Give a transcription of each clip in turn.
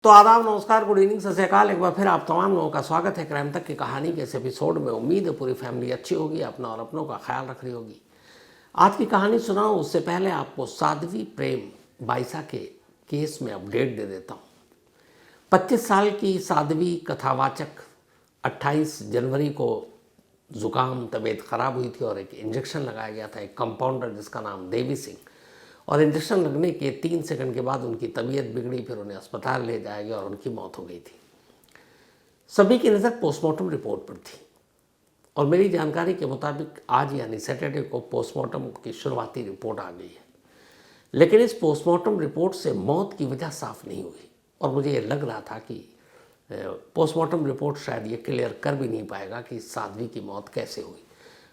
तो आदाब, नमस्कार, गुड इवनिंग, सत श्री अकाल। एक बार फिर आप तमाम लोगों का स्वागत है क्राइम तक की कहानी के इस एपिसोड में। उम्मीद है पूरी फैमिली अच्छी होगी, अपना और अपनों का ख्याल रख रही होगी। आज की कहानी सुनाऊं उससे पहले आपको साध्वी प्रेम बाईसा के केस में अपडेट दे देता हूँ। 25 साल की साध्वी कथावाचक 28 जनवरी को ज़ुकाम, तबीयत ख़राब हुई थी और एक इंजेक्शन लगाया गया था, एक कंपाउंडर जिसका नाम देवी सिंह। और इंजेक्शन लगने के 3 सेकंड के बाद उनकी तबीयत बिगड़ी, फिर उन्हें अस्पताल ले जाया गया और उनकी मौत हो गई थी। सभी की नज़र पोस्टमार्टम रिपोर्ट पर थी और मेरी जानकारी के मुताबिक आज यानी सैटरडे को पोस्टमार्टम की शुरुआती रिपोर्ट आ गई है। लेकिन इस पोस्टमार्टम रिपोर्ट से मौत की वजह साफ नहीं हुई और मुझे ये लग रहा था कि पोस्टमार्टम रिपोर्ट शायद ये क्लियर कर भी नहीं पाएगा कि साध्वी की मौत कैसे हुई।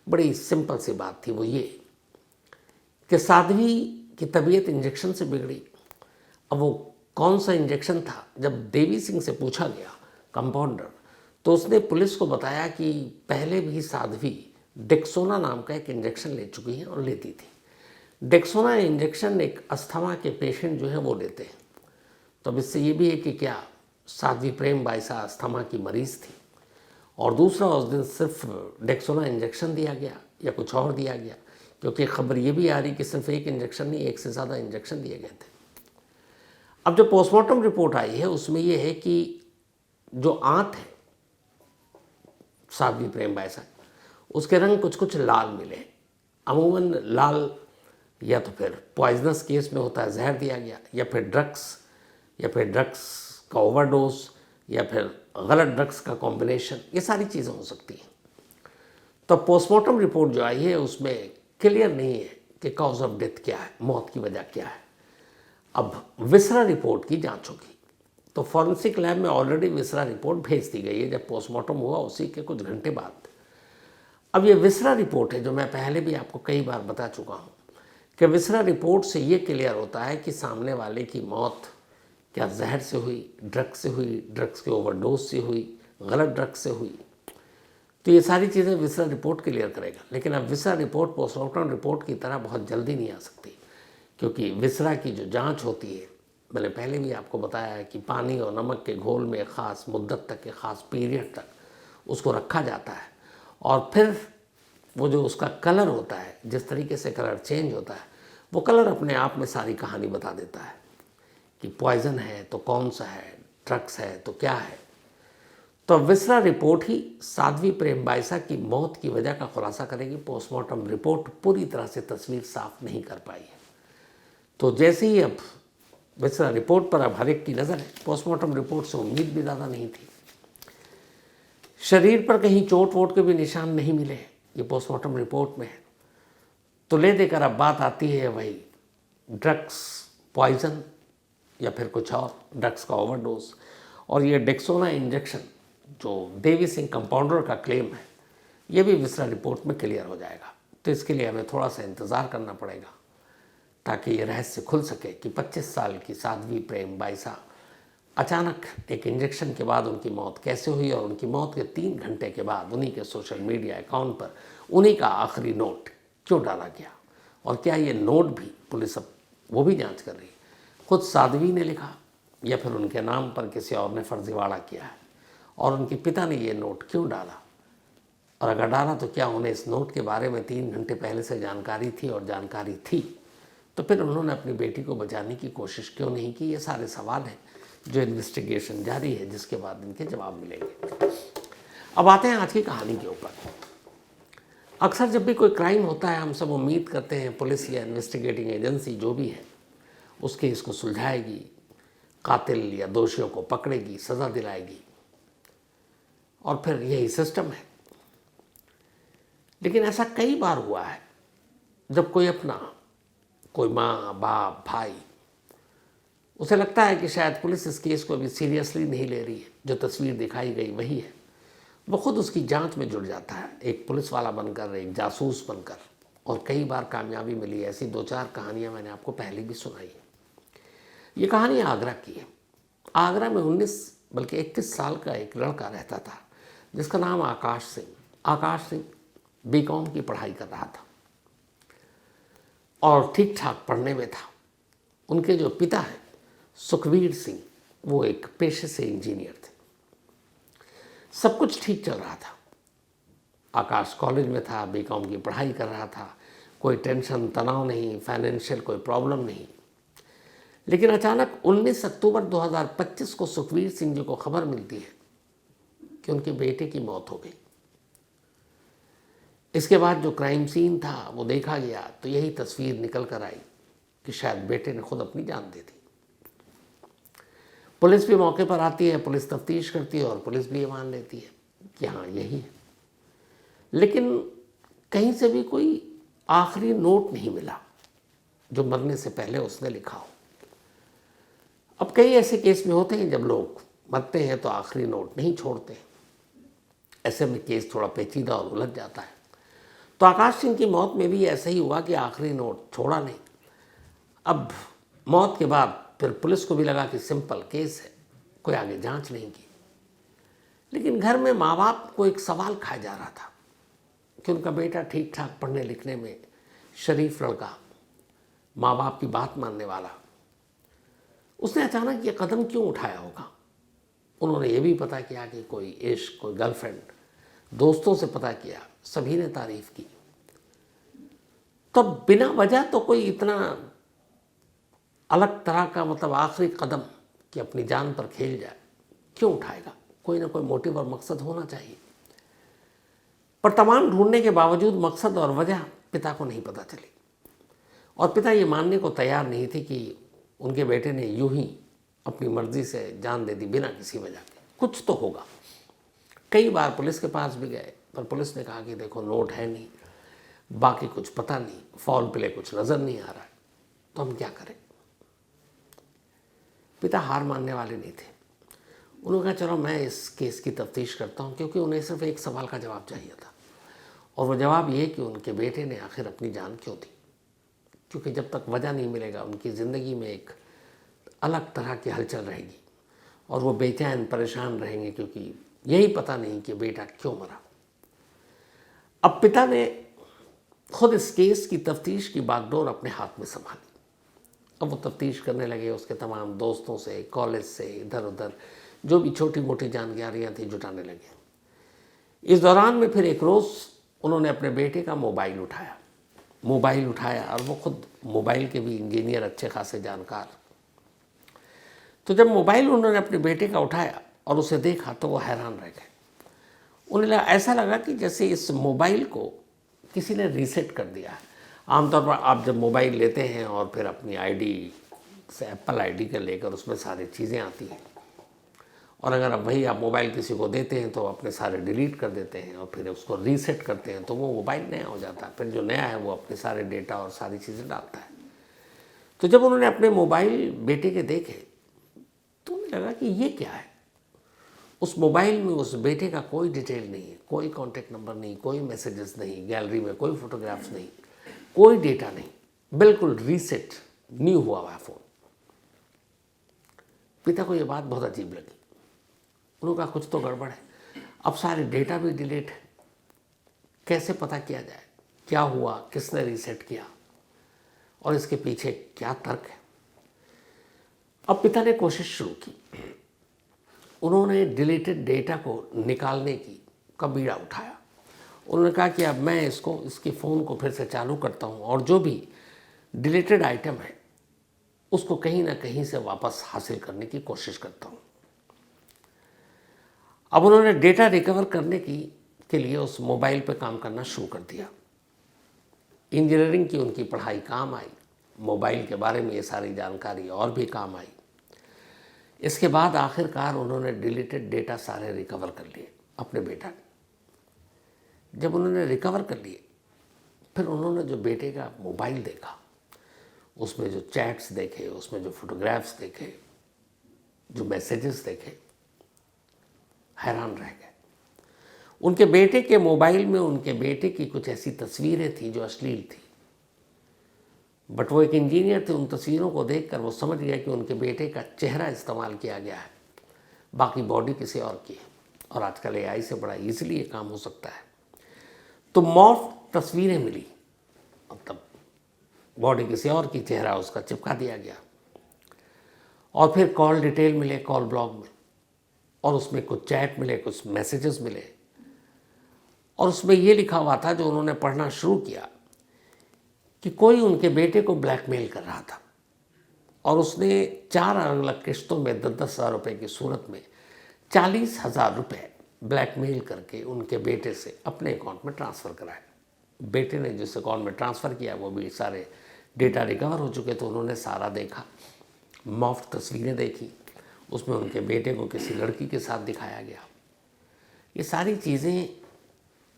बड़ी सिंपल सी बात थी, वो ये कि साध्वी की तबीयत इंजेक्शन से बिगड़ी। अब वो कौन सा इंजेक्शन था, जब देवी सिंह से पूछा गया कंपाउंडर, तो उसने पुलिस को बताया कि पहले भी साध्वी डेक्सोना नाम का एक इंजेक्शन ले चुकी हैं और लेती थी। डेक्सोना इंजेक्शन एक अस्थमा के पेशेंट जो है वो लेते हैं। तो अब इससे ये भी है कि क्या साध्वी प्रेम बाईसा अस्थमा की मरीज़ थी। और दूसरा, उस दिन सिर्फ डेक्सोना इंजेक्शन दिया गया या कुछ और दिया गया, क्योंकि खबर ये भी आ रही कि सिर्फ एक इंजेक्शन नहीं, एक से ज़्यादा इंजेक्शन दिए गए थे। अब जो पोस्टमार्टम रिपोर्ट आई है उसमें यह है कि जो आंत है साध्वी प्रेम बाईसा, उसके रंग कुछ कुछ लाल मिले। अमूमन लाल या तो फिर पॉइजनस केस में होता है, जहर दिया गया, या फिर ड्रग्स का ओवरडोज, या फिर गलत ड्रग्स का कॉम्बिनेशन, ये सारी चीज़ें हो सकती हैं। तो पोस्टमार्टम रिपोर्ट जो आई है उसमें क्लियर नहीं है कि कॉज ऑफ डेथ क्या है, मौत की वजह क्या है। अब विसरा रिपोर्ट की जांच होगी। तो फॉरेंसिक लैब में ऑलरेडी विसरा रिपोर्ट भेज दी गई है जब पोस्टमार्टम हुआ उसी के कुछ घंटे बाद। अब ये विसरा रिपोर्ट है जो मैं पहले भी आपको कई बार बता चुका हूँ कि विसरा रिपोर्ट से ये क्लियर होता है कि सामने वाले की मौत क्या जहर से हुई, ड्रग्स से हुई, ड्रग्स के ओवरडोज से हुई, गलत ड्रग्स से हुई। तो ये सारी चीज़ें विसरा रिपोर्ट क्लियर करेगा। लेकिन अब विसरा रिपोर्ट पोस्टमार्टम रिपोर्ट की तरह बहुत जल्दी नहीं आ सकती, क्योंकि विसरा की जो जांच होती है, मैंने पहले भी आपको बताया है कि पानी और नमक के घोल में एक ख़ास मुद्दत तक, एक ख़ास पीरियड तक उसको रखा जाता है और फिर वो जो उसका कलर होता है, जिस तरीके से कलर चेंज होता है, वो कलर अपने आप में सारी कहानी बता देता है कि पॉइज़न है तो कौन सा है, ड्रग्स है तो क्या है। तो विसरा रिपोर्ट ही साध्वी प्रेम बाईसा की मौत की वजह का खुलासा करेगी। पोस्टमार्टम रिपोर्ट पूरी तरह से तस्वीर साफ नहीं कर पाई है। तो जैसे ही अब विसरा रिपोर्ट पर अब हर एक की नज़र है, पोस्टमार्टम रिपोर्ट से उम्मीद भी ज़्यादा नहीं थी। शरीर पर कहीं चोट वोट के भी निशान नहीं मिले, ये पोस्टमार्टम रिपोर्ट में है। तो ले देकर अब बात आती है भाई ड्रग्स, पॉइज़न या फिर कुछ और, ड्रग्स का ओवरडोज। और ये डेक्सोना इंजेक्शन जो देवी सिंह कंपाउंडर का क्लेम है, ये भी विसरा रिपोर्ट में क्लियर हो जाएगा। तो इसके लिए हमें थोड़ा सा इंतज़ार करना पड़ेगा ताकि ये रहस्य खुल सके कि 25 साल की साध्वी प्रेम बाईसा अचानक एक इंजेक्शन के बाद उनकी मौत कैसे हुई और उनकी मौत के 3 घंटे के बाद उन्हीं के सोशल मीडिया अकाउंट पर उन्हीं का आखिरी नोट क्यों डाला गया, और क्या ये नोट भी पुलिस अब वो भी जांच कर रही है, खुद साध्वी ने लिखा या फिर उनके नाम पर किसी और ने फर्जीवाड़ा किया है, और उनके पिता ने ये नोट क्यों डाला, और अगर डाला तो क्या उन्हें इस नोट के बारे में 3 घंटे पहले से जानकारी थी, और जानकारी थी तो फिर उन्होंने अपनी बेटी को बचाने की कोशिश क्यों नहीं की। ये सारे सवाल हैं जो इन्वेस्टिगेशन जारी है, जिसके बाद इनके जवाब मिलेंगे। अब आते हैं आज की कहानी के ऊपर। अक्सर जब भी कोई क्राइम होता है हम सब उम्मीद करते हैं पुलिस या इन्वेस्टिगेटिंग एजेंसी जो भी है उसके इसको सुलझाएगी, कातिल या दोषियों को पकड़ेगी, सज़ा दिलाएगी, और फिर यही सिस्टम है। लेकिन ऐसा कई बार हुआ है जब कोई अपना, कोई माँ, बाप, भाई, उसे लगता है कि शायद पुलिस इस केस को अभी सीरियसली नहीं ले रही है, जो तस्वीर दिखाई गई वही है, वो खुद उसकी जांच में जुड़ जाता है, एक पुलिस वाला बनकर, एक जासूस बनकर। और कई बार कामयाबी मिली। ऐसी 2-4 कहानियाँ मैंने आपको पहले भी सुनाई है। ये कहानी आगरा की है। आगरा में 19 बल्कि 21 साल का एक लड़का रहता था जिसका नाम आकाश सिंह। आकाश सिंह बीकॉम की पढ़ाई कर रहा था और ठीक ठाक पढ़ने में था। उनके जो पिता हैं सुखवीर सिंह, वो एक पेशे से इंजीनियर थे। सब कुछ ठीक चल रहा था। आकाश कॉलेज में था, बीकॉम की पढ़ाई कर रहा था, कोई टेंशन तनाव नहीं, फाइनेंशियल कोई प्रॉब्लम नहीं। लेकिन अचानक 19 अक्टूबर 2025 को सुखवीर सिंह जी को खबर मिलती है कि उनके बेटे की मौत हो गई। इसके बाद जो क्राइम सीन था वो देखा गया तो यही तस्वीर निकल कर आई कि शायद बेटे ने खुद अपनी जान दे दी। पुलिस भी मौके पर आती है, पुलिस तफ्तीश करती है और पुलिस भी ये मान लेती है कि हाँ यही है। लेकिन कहीं से भी कोई आखिरी नोट नहीं मिला जो मरने से पहले उसने लिखा हो। अब कई ऐसे केस में होते हैं जब लोग मरते हैं तो आखिरी नोट नहीं छोड़ते, ऐसे में केस थोड़ा पेचीदा और उलझ जाता है। तो आकाश सिंह की मौत में भी ऐसा ही हुआ कि आखिरी नोट छोड़ा नहीं। अब मौत के बाद फिर पुलिस को भी लगा कि सिंपल केस है, कोई आगे जांच नहीं की। लेकिन घर में माँ बाप को एक सवाल खाया जा रहा था कि उनका बेटा ठीक ठाक पढ़ने लिखने में शरीफ लड़का, माँ बाप की बात मानने वाला, उसने अचानक ये कदम क्यों उठाया होगा। उन्होंने ये भी पता किया कि कोई इश्क, कोई गर्लफ्रेंड, दोस्तों से पता किया, सभी ने तारीफ की। तो बिना वजह तो कोई इतना अलग तरह का मतलब आखिरी कदम कि अपनी जान पर खेल जाए क्यों उठाएगा। कोई ना कोई मोटिव और मकसद होना चाहिए। पर तमाम ढूंढने के बावजूद मकसद और वजह पिता को नहीं पता चली और पिता ये मानने को तैयार नहीं थे कि उनके बेटे ने यूं ही अपनी मर्जी से जान दे दी बिना किसी वजह के। कुछ तो होगा। कई बार पुलिस के पास भी गए पर पुलिस ने कहा कि देखो नोट है नहीं, बाकी कुछ पता नहीं, फॉल प्ले कुछ नज़र नहीं आ रहा है, तो हम क्या करें। पिता हार मानने वाले नहीं थे। उन्होंने कहा चलो मैं इस केस की तफ्तीश करता हूँ, क्योंकि उन्हें सिर्फ एक सवाल का जवाब चाहिए था और वो जवाब ये कि उनके बेटे ने आखिर अपनी जान क्यों दी। क्योंकि जब तक वजह नहीं मिलेगा उनकी ज़िंदगी में एक अलग तरह की हलचल रहेगी और वो बेचैन परेशान रहेंगे, क्योंकि यही पता नहीं कि बेटा क्यों मरा। अब पिता ने खुद इस केस की तफ्तीश की बागडोर अपने हाथ में संभाली। अब वो तफ्तीश करने लगे, उसके तमाम दोस्तों से, कॉलेज से, इधर उधर जो भी छोटी मोटी जानकारियाँ थी जुटाने लगे। इस दौरान में फिर एक रोज़ उन्होंने अपने बेटे का मोबाइल उठाया और वो खुद मोबाइल के भी इंजीनियर, अच्छे खासे जानकार। तो जब मोबाइल उन्होंने अपने बेटे का उठाया और उसे देखा तो वो हैरान रह गए। उन्हें ऐसा लगा कि जैसे इस मोबाइल को किसी ने रीसेट कर दिया है। आमतौर पर आप जब मोबाइल लेते हैं और फिर अपनी आईडी से, एप्पल आईडी का लेकर उसमें सारी चीज़ें आती हैं और अगर अब वही आप मोबाइल किसी को देते हैं तो अपने सारे डिलीट कर देते हैं और फिर उसको रीसेट करते हैं तो वो मोबाइल नया हो जाता है। फिर जो नया है वो अपने सारे डेटा और सारी चीज़ें डालता है। तो जब उन्होंने अपने मोबाइल बेटे के देखे तो उन्हें लगा कि ये क्या है। उस मोबाइल में उस बेटे का कोई डिटेल नहीं है, कोई कॉन्टैक्ट नंबर नहीं, कोई मैसेजेस नहीं, गैलरी में कोई फोटोग्राफ्स नहीं, कोई डेटा नहीं, बिल्कुल रीसेट, न्यू हुआ हुआ फ़ोन। पिता को ये बात बहुत अजीब लगी। उन्होंने कहा कुछ तो गड़बड़ है, अब सारे डेटा भी डिलीट है, कैसे पता किया जाए क्या हुआ, किसने रीसेट किया और इसके पीछे क्या तर्क है। अब पिता ने कोशिश शुरू की। उन्होंने डिलीटेड डेटा को निकालने की बीड़ा उठाया। उन्होंने कहा कि अब मैं इसकी फ़ोन को फिर से चालू करता हूँ और जो भी डिलीटेड आइटम है उसको कहीं ना कहीं से वापस हासिल करने की कोशिश करता हूँ। अब उन्होंने डेटा रिकवर करने के लिए उस मोबाइल पे काम करना शुरू कर दिया। इंजीनियरिंग की उनकी पढ़ाई काम आई, मोबाइल के बारे में ये सारी जानकारी और भी काम आई। इसके बाद आखिरकार उन्होंने डिलीटेड डेटा सारे रिकवर कर लिए अपने बेटा ने। जब उन्होंने रिकवर कर लिए फिर उन्होंने जो बेटे का मोबाइल देखा, उसमें जो चैट्स देखे, उसमें जो फोटोग्राफ्स देखे, जो मैसेजेस देखे, हैरान रह गए। उनके बेटे के मोबाइल में उनके बेटे की कुछ ऐसी तस्वीरें थी जो अश्लील थी, बट वो एक इंजीनियर थे। उन तस्वीरों को देखकर वो समझ गया कि उनके बेटे का चेहरा इस्तेमाल किया गया है, बाकी बॉडी किसी और की है और आजकल एआई से बड़ा इजीली ये काम हो सकता है। तो मॉर्फ तस्वीरें मिली, मतलब बॉडी किसी और की, चेहरा उसका चिपका दिया गया और फिर कॉल डिटेल मिले कॉल ब्लॉग में, और उसमें कुछ चैट मिले, कुछ मैसेजेस मिले, और उसमें ये लिखा हुआ था, जो उन्होंने पढ़ना शुरू किया, कि कोई उनके बेटे को ब्लैकमेल कर रहा था और उसने 4 अलग अलग किश्तों में 10-10 हज़ार रुपये की सूरत में 40,000 रुपये ब्लैकमेल करके उनके बेटे से अपने अकाउंट में ट्रांसफ़र कराए। बेटे ने जिस अकाउंट में ट्रांसफ़र किया वो भी सारे डेटा रिकवर हो चुके, तो उन्होंने सारा देखा, मॉफ्ट तस्वीरें देखी, उसमें उनके बेटे को किसी लड़की के साथ दिखाया गया। ये सारी चीज़ें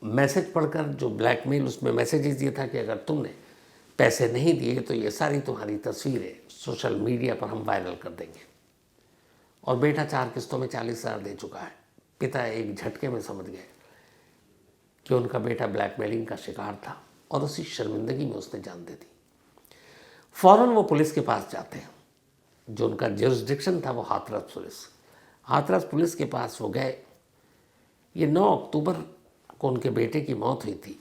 मैसेज पढ़कर, जो ब्लैकमेल उसमें मैसेजेस ये था कि अगर तुमने पैसे नहीं दिए तो ये सारी तुम्हारी तस्वीरें सोशल मीडिया पर हम वायरल कर देंगे। और बेटा 4 किस्तों में 40,000 दे चुका है। पिता एक झटके में समझ गए कि उनका बेटा ब्लैकमेलिंग का शिकार था और उसी शर्मिंदगी में उसने जान दे दी। फ़ौरन वो पुलिस के पास जाते हैं, जो उनका जुरिस्डिक्शन था वो हाथरस पुलिस। हाथरस पुलिस के पास वो गए। ये 9 अक्टूबर को उनके बेटे की मौत हुई थी।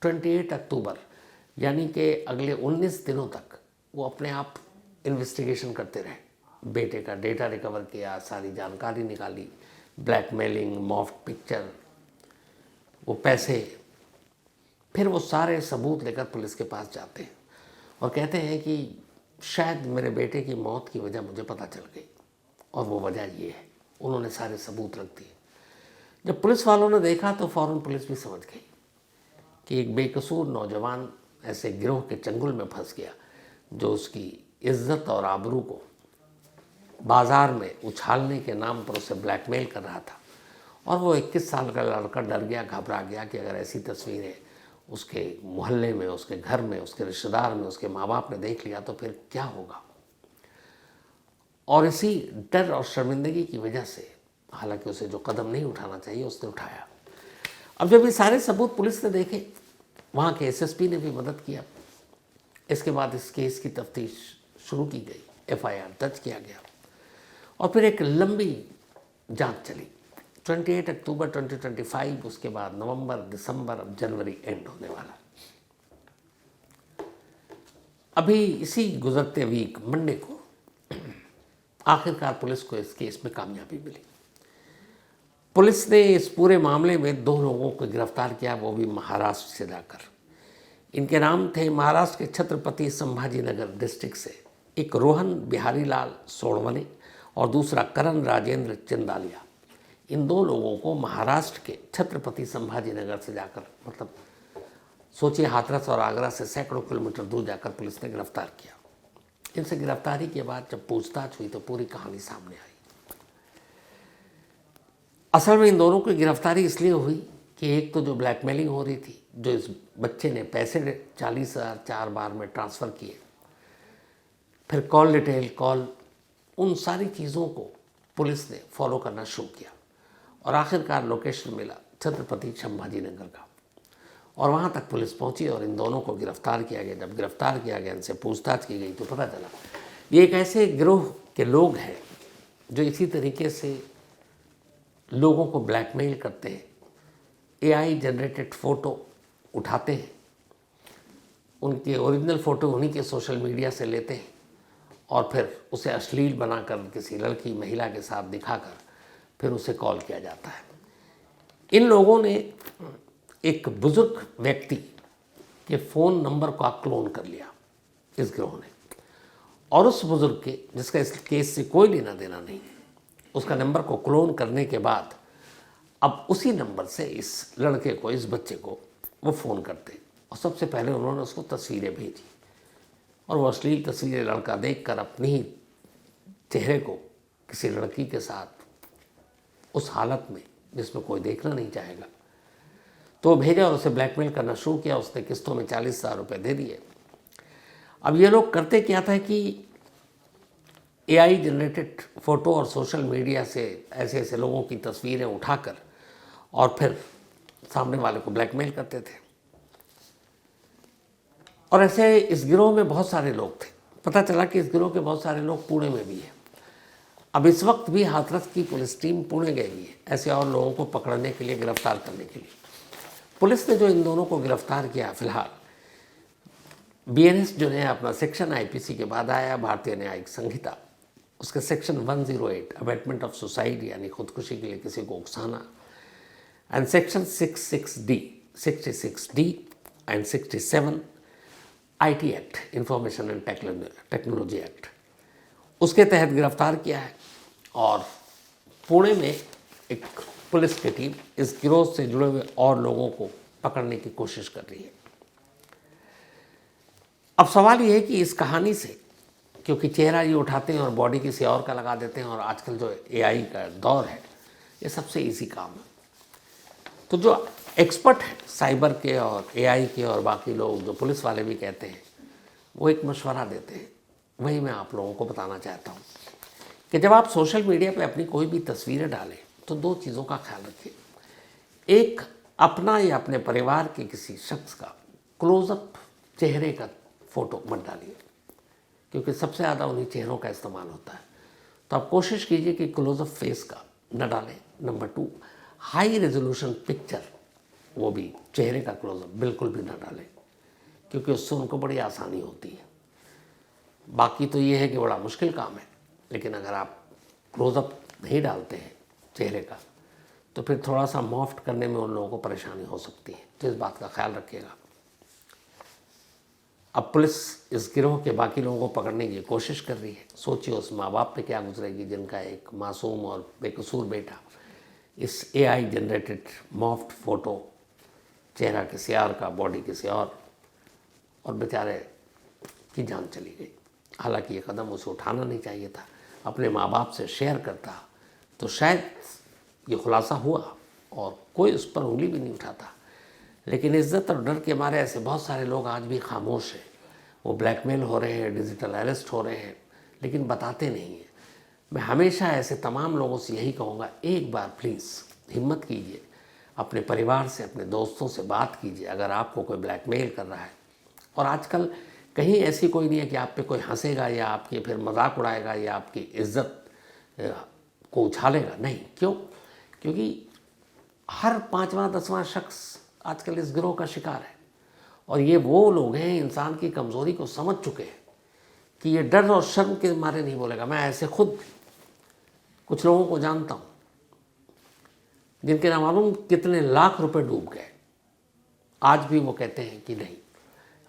28 अक्टूबर यानी कि अगले 19 दिनों तक वो अपने आप इन्वेस्टिगेशन करते रहे। बेटे का डेटा रिकवर किया, सारी जानकारी निकाली, ब्लैकमेलिंग, मॉफ्ट पिक्चर, वो पैसे, फिर वो सारे सबूत लेकर पुलिस के पास जाते हैं और कहते हैं कि शायद मेरे बेटे की मौत की वजह मुझे पता चल गई, और वो वजह ये है। उन्होंने सारे सबूत रख दिए। जब पुलिस वालों ने देखा तो फ़ौरन पुलिस भी समझ गई कि एक बेकसूर नौजवान ऐसे गिरोह के चंगुल में फंस गया, जो उसकी इज्जत और आबरू को बाज़ार में उछालने के नाम पर उसे ब्लैकमेल कर रहा था। और वो 21 साल का लड़का डर गया, घबरा गया कि अगर ऐसी तस्वीरें उसके मोहल्ले में, उसके घर में, उसके रिश्तेदार में, उसके माँ बाप ने देख लिया तो फिर क्या होगा। और इसी डर और शर्मिंदगी की वजह से, हालांकि उसे जो कदम नहीं उठाना चाहिए उसने उठाया। अब जब ये सारे सबूत पुलिस ने देखे, वहाँ के एसएसपी ने भी मदद किया। इसके बाद इस केस की तफ्तीश शुरू की गई, एफआईआर दर्ज किया गया और फिर एक लंबी जांच चली। 28 अक्टूबर 2025, उसके बाद नवंबर, दिसंबर, अब जनवरी एंड होने वाला। अभी इसी गुजरते वीक मंडे को आखिरकार पुलिस को इस केस में कामयाबी मिली। पुलिस ने इस पूरे मामले में 2 लोगों को गिरफ्तार किया, वो भी महाराष्ट्र से जाकर। इनके नाम थे, महाराष्ट्र के छत्रपति संभाजीनगर डिस्ट्रिक्ट से एक रोहन बिहारी लाल सोड़वने और दूसरा करण राजेंद्र चिंदालिया। इन 2 लोगों को महाराष्ट्र के छत्रपति संभाजीनगर से जाकर, मतलब सोचिए हाथरस और आगरा से सैकड़ों किलोमीटर दूर जाकर पुलिस ने गिरफ्तार किया। इनसे गिरफ्तारी के बाद जब पूछताछ हुई तो पूरी कहानी सामने आई। असल में इन दोनों की गिरफ्तारी इसलिए हुई कि एक तो जो ब्लैकमेलिंग हो रही थी, जो इस बच्चे ने पैसे 40,000 4 बार में ट्रांसफ़र किए, फिर कॉल डिटेल, कॉल, उन सारी चीज़ों को पुलिस ने फॉलो करना शुरू किया और आखिरकार लोकेशन मिला छत्रपति संभाजीनगर का, और वहाँ तक पुलिस पहुँची और इन दोनों को गिरफ्तार किया गया। जब गिरफ्तार किया गया, इनसे पूछताछ की गई तो पता चला ये एक ऐसे गिरोह के लोग हैं जो इसी तरीके से लोगों को ब्लैकमेल करते हैं। एआई जनरेटेड फ़ोटो उठाते हैं, उनके ओरिजिनल फ़ोटो उन्हीं के सोशल मीडिया से लेते हैं और फिर उसे अश्लील बनाकर किसी लड़की, महिला के साथ दिखाकर फिर उसे कॉल किया जाता है। इन लोगों ने एक बुजुर्ग व्यक्ति के फ़ोन नंबर का क्लोन कर लिया इस गिरोह ने, और उस बुजुर्ग के, जिसका इस केस से कोई लेना देना नहीं, उसका नंबर को क्लोन करने के बाद अब उसी नंबर से इस लड़के को, इस बच्चे को वो फ़ोन करते और सबसे पहले उन्होंने उसको तस्वीरें भेजी और वो अश्लील तस्वीरें लड़का देखकर अपनी ही चेहरे को किसी लड़की के साथ उस हालत में जिसमें कोई देखना नहीं चाहेगा तो भेजा और उसे ब्लैकमेल करना शुरू किया। उसने किस्तों में 40,000 रुपये दे दिए। अब ये लोग करते क्या था कि एआई जनरेटेड फ़ोटो और सोशल मीडिया से ऐसे ऐसे लोगों की तस्वीरें उठाकर और फिर सामने वाले को ब्लैकमेल करते थे। और ऐसे इस गिरोह में बहुत सारे लोग थे। पता चला कि इस गिरोह के बहुत सारे लोग पुणे में भी हैं। अब इस वक्त भी हाथरस की पुलिस टीम पुणे गई हुई है ऐसे और लोगों को पकड़ने के लिए, गिरफ्तार करने के लिए। पुलिस ने जो इन दोनों को गिरफ्तार किया, फिलहाल बीएनएस जो है अपना सेक्शन आईपीसी के बाद आया, भारतीय न्यायिक संहिता, उसके सेक्शन 108 अबेटमेंट ऑफ सुसाइड यानी खुदकुशी के लिए किसी को उकसाना, and section 66D and 67 IT act information and technology act उसके तहत गिरफ्तार किया है। और पुणे में एक पुलिस की टीम इस गिरोह से जुड़े हुए और लोगों को पकड़ने की कोशिश कर रही है। अब सवाल ये है कि इस कहानी से, क्योंकि चेहरा ये उठाते हैं और बॉडी किसी और का लगा देते हैं, और आजकल जो AI का दौर है ये सबसे इजी काम है, तो जो एक्सपर्ट हैं साइबर के और AI के और बाकी लोग जो पुलिस वाले भी कहते हैं, वो एक मशवरा देते हैं। वही मैं आप लोगों को बताना चाहता हूँ कि जब आप सोशल मीडिया पे अपनी कोई भी तस्वीरें डालें तो 2 चीज़ों का ख्याल रखिए। एक, अपना या अपने परिवार के किसी शख्स का क्लोजअप चेहरे का फ़ोटो मत डालिए, क्योंकि सबसे ज़्यादा उन्हीं चेहरों का इस्तेमाल होता है। तो आप कोशिश कीजिए कि क्लोजअप फेस का न डालें। नंबर 2, हाई रेजोल्यूशन पिक्चर, वो भी चेहरे का क्लोजअप बिल्कुल भी ना डालें, क्योंकि उससे उनको बड़ी आसानी होती है। बाकी तो ये है कि बड़ा मुश्किल काम है, लेकिन अगर आप क्लोजअप नहीं डालते हैं चेहरे का तो फिर थोड़ा सा मॉफ्ट करने में उन लोगों को परेशानी हो सकती है। तो इस बात का ख्याल रखिएगा। अब पुलिस इस गिरोह के बाकी लोगों को पकड़ने की कोशिश कर रही है। सोचिए उस माँ बाप पे क्या गुजरेगी जिनका एक मासूम और बेकसूर बेटा इस AI जनरेटेड मॉफ्ट फ़ोटो, चेहरा किसी और का, बॉडी किसी और बेचारे की जान चली गई। हालांकि ये कदम उसे उठाना नहीं चाहिए था, अपने माँ बाप से शेयर करता तो शायद ये खुलासा हुआ और कोई उस पर उंगली भी नहीं उठाता। लेकिन इज्जत और डर के मारे ऐसे बहुत सारे लोग आज भी खामोश हैं। वो ब्लैकमेल हो रहे हैं, डिजिटल अरेस्ट हो रहे हैं, लेकिन बताते नहीं हैं। मैं हमेशा ऐसे तमाम लोगों से यही कहूँगा, एक बार प्लीज़ हिम्मत कीजिए, अपने परिवार से, अपने दोस्तों से बात कीजिए अगर आपको कोई ब्लैकमेल कर रहा है। और आजकल कहीं ऐसी कोई नहीं है कि आप पे कोई हंसेगा या आपकी फिर मजाक उड़ाएगा या आपकी इज्जत को उछालेगा। नहीं, क्यों? क्योंकि हर 5वां 10वां शख्स आजकल इस गिरोह का शिकार है। और ये वो लोग हैं इंसान की कमज़ोरी को समझ चुके हैं कि ये डर और शर्म के मारे नहीं बोलेगा। मैं ऐसे खुद कुछ लोगों को जानता हूँ जिनके ना मालूम कितने लाख रुपए डूब गए। आज भी वो कहते हैं कि नहीं,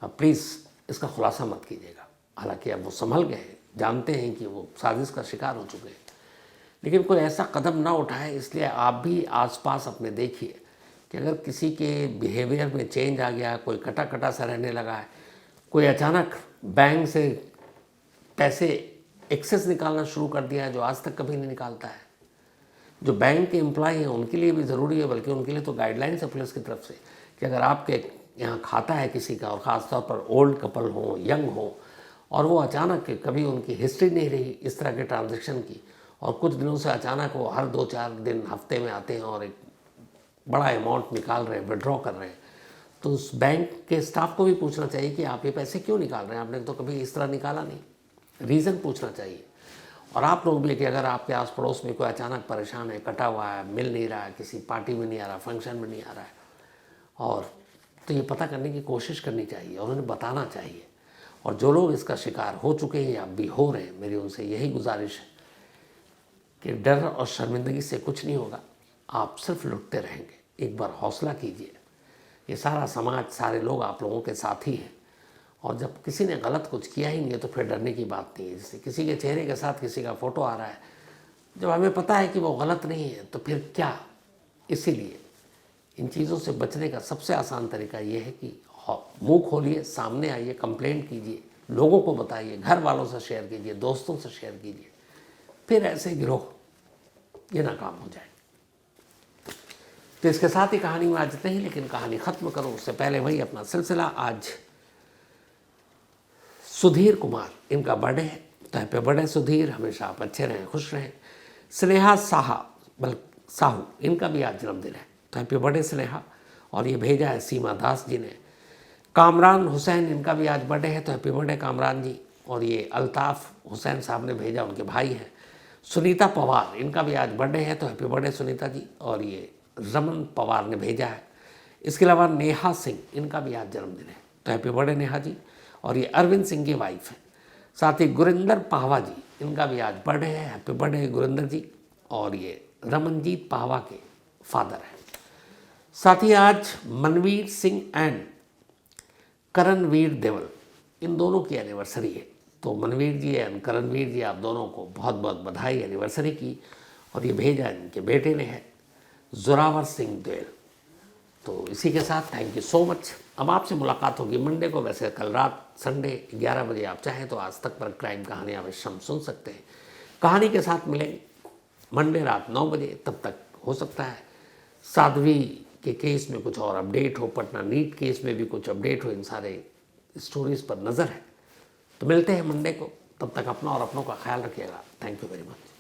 अब प्लीज़ इसका खुलासा मत कीजिएगा। हालांकि अब वो संभल गए हैं, जानते हैं कि वो साजिश का शिकार हो चुके हैं, लेकिन कोई ऐसा कदम ना उठाए। इसलिए आप भी आसपास अपने देखिए कि अगर किसी के बिहेवियर में चेंज आ गया, कोई कटा कटा सा रहने लगा है, कोई अचानक बैंक से पैसे एक्सेस निकालना शुरू कर दिया है जो आज तक कभी नहीं निकालता है। जो बैंक के एम्प्लॉय हैं उनके लिए भी ज़रूरी है, बल्कि उनके लिए तो गाइडलाइंस है पुलिस की तरफ से कि अगर आपके यहाँ खाता है किसी का, और ख़ासतौर पर ओल्ड कपल हो, यंग हो, और वो अचानक कभी उनकी हिस्ट्री नहीं रही इस तरह के ट्रांजैक्शन की, और कुछ दिनों से अचानक वो हर 2-4 दिन हफ्ते में आते हैं और एक बड़ा अमाउंट निकाल रहे हैं, विड्रॉ कर रहे हैं, तो उस बैंक के स्टाफ को भी पूछना चाहिए कि आप ये पैसे क्यों निकाल रहे हैं, आपने तो कभी इस तरह निकाला नहीं। रीज़न पूछना चाहिए। और आप लोग भी कि अगर आपके आस पड़ोस में कोई अचानक परेशान है, कटा हुआ है, मिल नहीं रहा है, किसी पार्टी में नहीं आ रहा, फंक्शन में नहीं आ रहा है, और तो ये पता करने की कोशिश करनी चाहिए और उन्हें बताना चाहिए। और जो लोग इसका शिकार हो चुके हैं या अब भी हो रहे हैं, मेरी उनसे यही गुजारिश है कि डर और शर्मिंदगी से कुछ नहीं होगा, आप सिर्फ लुटते रहेंगे। एक बार हौसला कीजिए। ये सारा समाज, सारे लोग आप लोगों के साथ ही हैं, और जब किसी ने गलत कुछ किया ही नहीं है तो फिर डरने की बात नहीं है। जैसे किसी के चेहरे के साथ किसी का फ़ोटो आ रहा है, जब हमें पता है कि वो गलत नहीं है तो फिर क्या। इसीलिए इन चीज़ों से बचने का सबसे आसान तरीका ये है कि मुंह खोलिए, सामने आइए, कंप्लेंट कीजिए, लोगों को बताइए, घर वालों से शेयर कीजिए, दोस्तों से शेयर कीजिए, फिर ऐसे गिरोह ये नाकाम हो जाए। तो इसके साथ ही कहानी में आज इतना ही, लेकिन कहानी ख़त्म करूँ उससे पहले वही अपना सिलसिला। आज सुधीर कुमार, इनका बर्थडे है, तो हैप्पी बर्थडे सुधीर, हमेशा आप अच्छे रहें, खुश रहें। स्नेहा साहू, इनका भी आज जन्मदिन है, तो हैप्पी बर्थडे स्नेहा। और ये भेजा है सीमा दास जी ने। कामरान हुसैन, इनका भी आज बर्थडे है, तो हैप्पी बर्थडे कामरान जी। और ये अल्ताफ़ हुसैन साहब ने भेजा, उनके भाई हैं। सुनीता पवार, इनका भी आज बर्थडे है, तो हैप्पी बर्थडे सुनीता जी। और ये रमन पवार ने भेजा है। इसके अलावा नेहा सिंह, इनका भी आज जन्मदिन है, तो हैप्पी बर्थडे नेहा जी। और ये अरविंद सिंह की वाइफ है। साथ ही गुरिंदर पाहवा जी, इनका भी आज बर्थडे है। हैप्पी बर्थडे गुरिंदर जी। और ये रमनजीत पाहवा के फादर हैं। साथ ही आज मनवीर सिंह एंड करणवीर देवल, इन दोनों की एनिवर्सरी है। तो मनवीर जी एंड करणवीर जी, आप दोनों को बहुत बहुत बधाई एनिवर्सरी की। और ये भेजा इनके बेटे ने है, जोरावर सिंह देल। तो इसी के साथ थैंक यू सो मच। अब आपसे मुलाकात होगी मंडे को। वैसे कल रात संडे 11 बजे आप चाहें तो आज तक पर क्राइम कहानी अवश्य सुन सकते हैं। कहानी के साथ मिलेंगे मंडे रात 9 बजे। तब तक हो सकता है साध्वी के केस में कुछ और अपडेट हो, पटना नीट केस में भी कुछ अपडेट हो। इन सारे स्टोरीज पर नज़र है। तो मिलते हैं मंडे को। तब तक अपना और अपनों का ख्याल रखिएगा। Thank you very much.